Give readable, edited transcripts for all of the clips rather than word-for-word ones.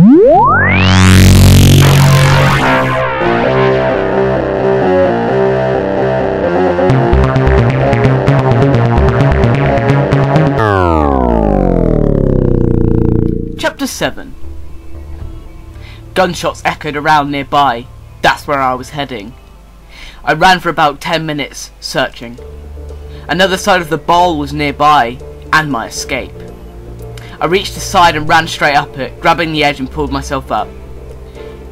Chapter 7. Gunshots echoed around nearby. That's where I was heading. I ran for about 10 minutes, searching. Another side of the bowl was nearby, and my escape. I reached the side and ran straight up it, grabbing the edge and pulled myself up.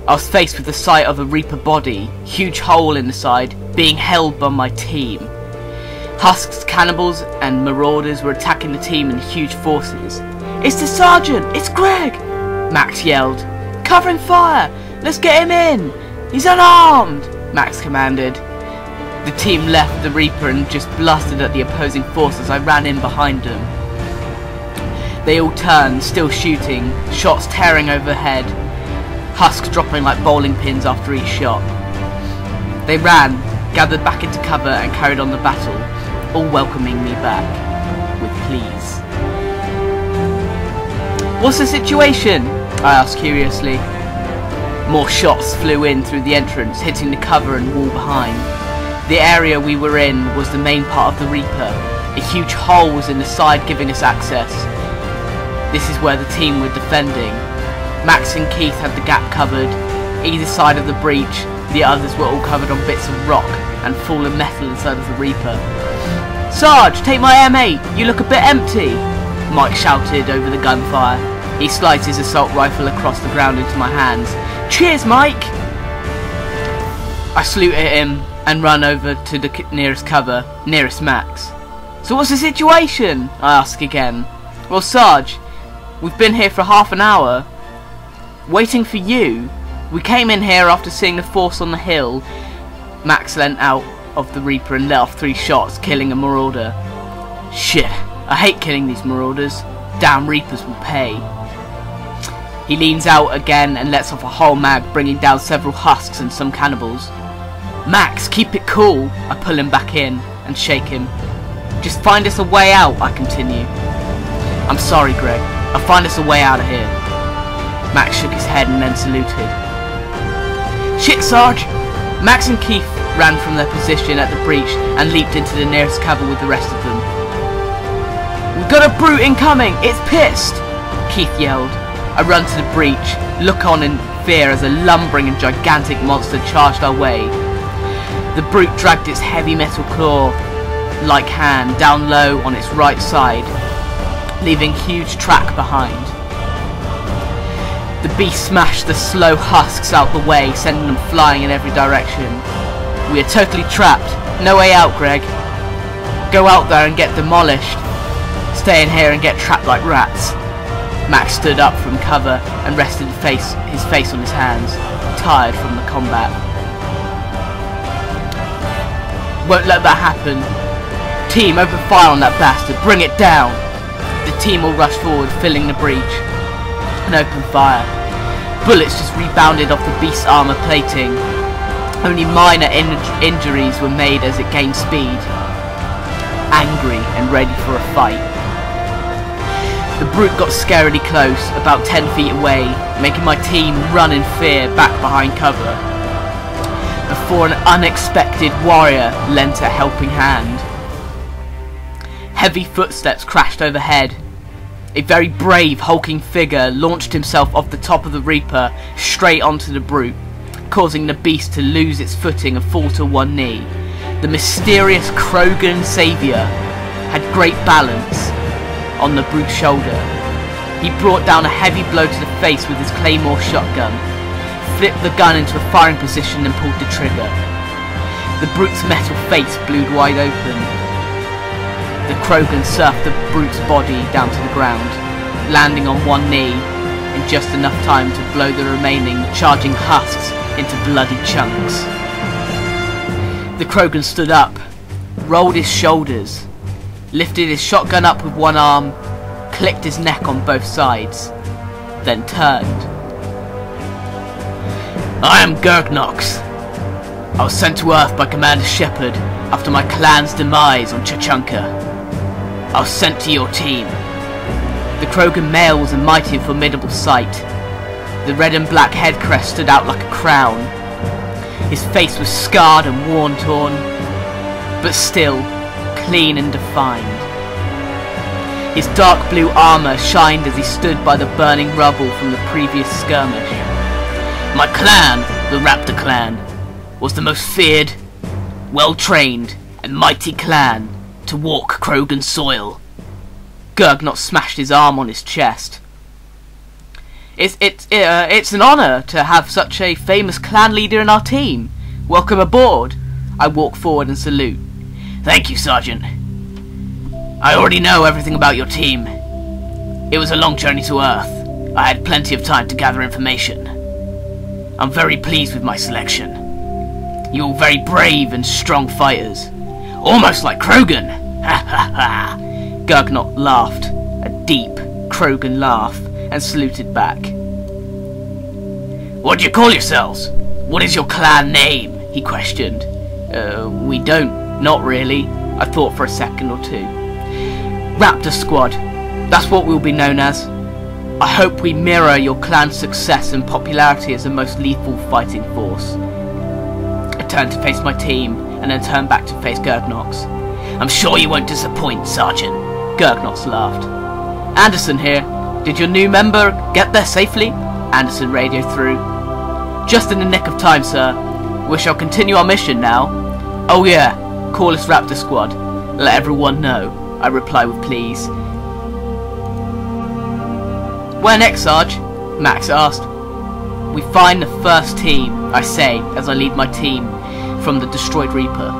I was faced with the sight of a Reaper body, huge hole in the side, being held by my team. Husks, cannibals, and marauders were attacking the team in huge forces. "It's the sergeant! It's Greg!" Max yelled. "Covering fire! Let's get him in! He's unarmed!" Max commanded. The team left the Reaper and just blasted at the opposing force as I ran in behind them. They all turned, still shooting, shots tearing overhead, husks dropping like bowling pins after each shot. They ran, gathered back into cover and carried on the battle, all welcoming me back with please. "What's the situation?" I asked curiously. More shots flew in through the entrance, hitting the cover and wall behind. The area we were in was the main part of the Reaper. A huge hole was in the side giving us access. This is where the team were defending. Max and Keith had the gap covered. Either side of the breach, the others were all covered on bits of rock and fallen metal inside of the Reaper. "Sarge, take my M8, you look a bit empty," Mike shouted over the gunfire. He slides his assault rifle across the ground into my hands. "Cheers, Mike!" I salute at him and run over to the nearest cover, nearest Max. "So what's the situation?" I ask again. "Well, Sarge, we've been here for half an hour, waiting for you. We came in here after seeing the force on the hill." Max leant out of the Reaper and let off 3 shots, killing a marauder. "Shit, I hate killing these marauders. Damn Reapers will pay." He leans out again and lets off a whole mag, bringing down several husks and some cannibals. "Max, keep it cool." I pull him back in and shake him. "Just find us a way out," I continue. "I'm sorry, Greg. I'll find us a way out of here." Max shook his head and then saluted. "Shit, Sarge!" Max and Keith ran from their position at the breach and leaped into the nearest cover with the rest of them. "We've got a brute incoming! It's pissed!" Keith yelled. I run to the breach, look on in fear as a lumbering and gigantic monster charged our way. The brute dragged its heavy metal claw-like hand down low on its right side, leaving huge track behind. The beast smashed the slow husks out the way, sending them flying in every direction. "We are totally trapped. No way out, Greg." "Go out there and get demolished. Stay in here and get trapped like rats." Max stood up from cover and rested his face on his hands, tired from the combat. "Won't let that happen. Team, open fire on that bastard. Bring it down." The team all rushed forward, filling the breach, and opened fire. Bullets just rebounded off the beast's armor plating. Only minor injuries were made as it gained speed, angry and ready for a fight. The brute got scarily close, about 10 feet away, making my team run in fear back behind cover, before an unexpected warrior lent a helping hand. Heavy footsteps crashed overhead. A very brave, hulking figure launched himself off the top of the Reaper straight onto the brute, causing the beast to lose its footing and fall to one knee. The mysterious Krogan savior had great balance on the brute's shoulder. He brought down a heavy blow to the face with his Claymore shotgun, flipped the gun into a firing position and pulled the trigger. The brute's metal face blew wide open. The Krogan surfed the brute's body down to the ground, landing on one knee in just enough time to blow the remaining charging husks into bloody chunks. The Krogan stood up, rolled his shoulders, lifted his shotgun up with one arm, clicked his neck on both sides, then turned. "I am Gergnox. I was sent to Earth by Commander Shepard after my clan's demise on Chachunka. I was sent to your team." The Krogan male was a mighty and formidable sight. The red and black head crest stood out like a crown. His face was scarred and worn-torn, but still clean and defined. His dark blue armour shined as he stood by the burning rubble from the previous skirmish. My clan, the Raptor clan, was the most feared, well-trained and mighty clan to walk Krogan soil. Gergnox smashed his arm on his chest. It's an honour to have such a famous clan leader in our team. Welcome aboard. I walk forward and salute. Thank you, Sergeant. I already know everything about your team. It was a long journey to Earth. I had plenty of time to gather information. I'm very pleased with my selection. You're very brave and strong fighters. Almost like Krogan. Ha ha ha. Gergnox laughed, a deep Krogan laugh, and saluted back. What do you call yourselves? What is your clan name? He questioned. We don't. Not really. I thought for a second or two. Raptor Squad. That's what we'll be known as. I hope we mirror your clan's success and popularity as the most lethal fighting force. I turned to face my team, and then turned back to face Gergnox. I'm sure you won't disappoint, Sergeant. Gergnox laughed. Anderson here. Did your new member get there safely? Anderson radioed through. Just in the nick of time, sir. We shall continue our mission now. Oh yeah, call us Raptor Squad. Let everyone know, I reply with please. Where next, Sarge? Max asked. We find the first team, I say as I lead my team from the destroyed Reaper.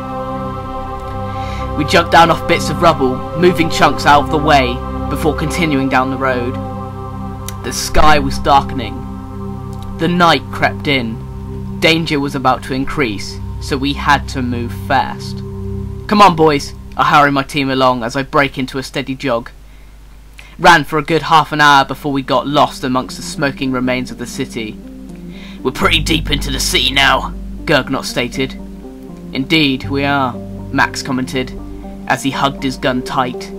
We jump down off bits of rubble, moving chunks out of the way before continuing down the road. The sky was darkening. The night crept in. Danger was about to increase, so we had to move fast. Come on, boys. I hurry my team along as I break into a steady jog. Ran for a good half an hour before we got lost amongst the smoking remains of the city. We're pretty deep into the city now, Gergnox stated. Indeed, we are, Max commented, as he hugged his gun tight.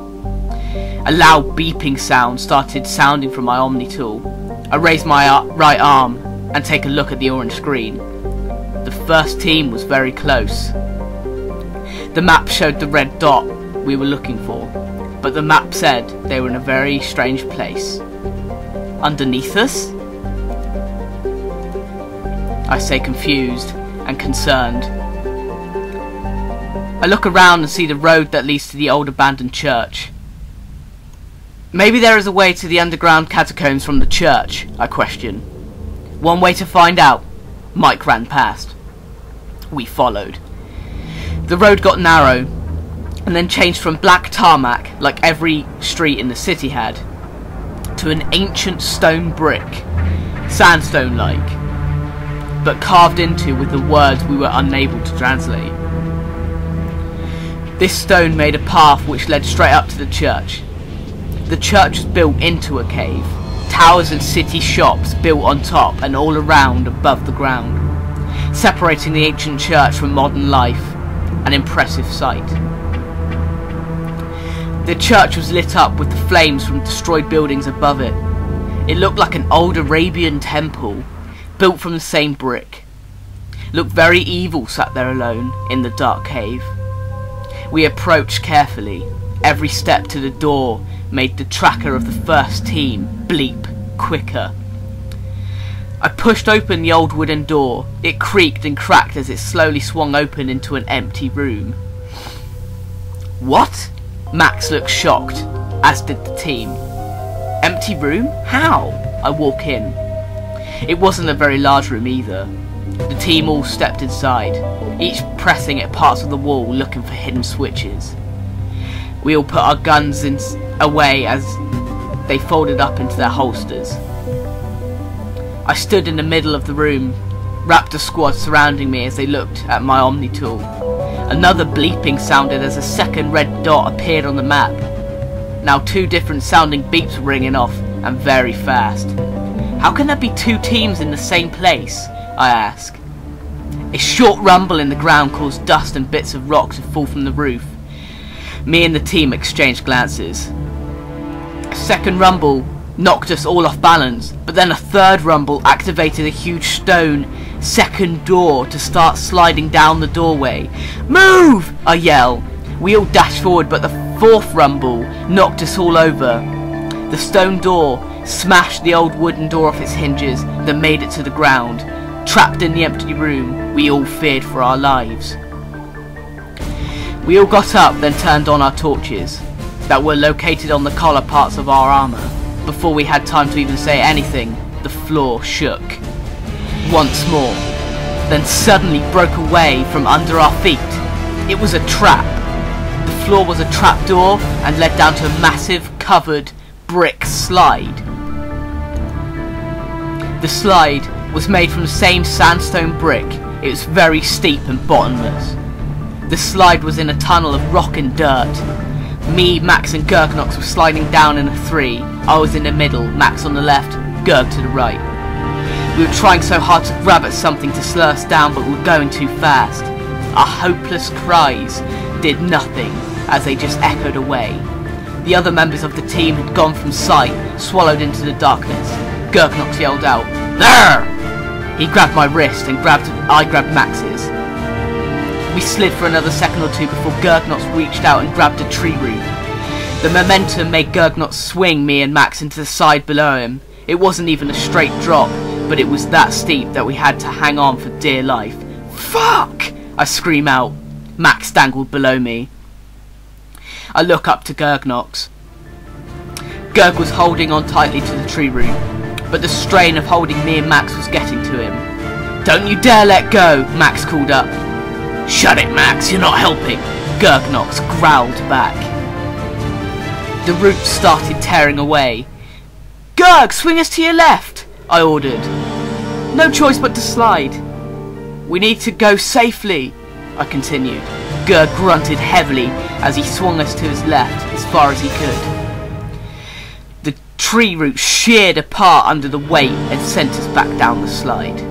A loud beeping sound started sounding from my Omni tool. I raised my right arm and take a look at the orange screen. The first team was very close. The map showed the red dot we were looking for, but the map said they were in a very strange place. Underneath us? I say, confused and concerned. I look around and see the road that leads to the old abandoned church. Maybe there is a way to the underground catacombs from the church, I question. One way to find out. Mike ran past. We followed. The road got narrow, and then changed from black tarmac, like every street in the city had, to an ancient stone brick, sandstone-like, but carved into with the words we were unable to translate. This stone made a path which led straight up to the church. The church was built into a cave, towers and city shops built on top and all around above the ground, separating the ancient church from modern life, an impressive sight. The church was lit up with the flames from destroyed buildings above it. It looked like an old Arabian temple, built from the same brick. Looked very evil sat there alone in the dark cave. We approached carefully. Every step to the door made the tracker of the first team bleep quicker. I pushed open the old wooden door. It creaked and cracked as it slowly swung open into an empty room. What? Max looked shocked, as did the team. Empty room? How? I walk in. It wasn't a very large room either. The team all stepped inside, each pressing at parts of the wall looking for hidden switches. We all put our guns away as they folded up into their holsters. I stood in the middle of the room, Raptor Squad surrounding me as they looked at my Omni tool. Another bleeping sounded as a second red dot appeared on the map. Now 2 different sounding beeps were ringing off, and very fast. How can there be 2 teams in the same place? I ask. A short rumble in the ground caused dust and bits of rock to fall from the roof. Me and the team exchanged glances. A second rumble, knocked us all off balance, but then a third rumble activated a huge stone second door to start sliding down the doorway. "Move!" I yell. We all dash forward, but the fourth rumble knocked us all over. The stone door smashed the old wooden door off its hinges, then made it to the ground. Trapped in the empty room, we all feared for our lives. We all got up, then turned on our torches that were located on the collar parts of our armour. Before we had time to even say anything, the floor shook. Once more, then suddenly broke away from under our feet. It was a trap. The floor was a trapdoor and led down to a massive covered brick slide. The slide was made from the same sandstone brick. It was very steep and bottomless. The slide was in a tunnel of rock and dirt. Me, Max and Gergnox were sliding down in a three. I was in the middle, Max on the left, Gerg to the right. We were trying so hard to grab at something to slow us down, but we were going too fast. Our hopeless cries did nothing as they just echoed away. The other members of the team had gone from sight, swallowed into the darkness. Gergnox yelled out, "There!" He grabbed my wrist and I grabbed Max's. We slid for another second or two before Gergnox reached out and grabbed a tree root. The momentum made Gergnox swing me and Max into the side below him. It wasn't even a straight drop, but it was that steep that we had to hang on for dear life. "Fuck!" I scream out. Max dangled below me. I look up to Gergnox. Gerg was holding on tightly to the tree root, but the strain of holding me and Max was getting to him. "Don't you dare let go!" Max called up. "Shut it, Max, you're not helping," Gergnox growled back. The roots started tearing away. "Gerg, swing us to your left," I ordered. "No choice but to slide." "We need to go safely," I continued. Gerg grunted heavily as he swung us to his left as far as he could. The tree roots sheared apart under the weight and sent us back down the slide.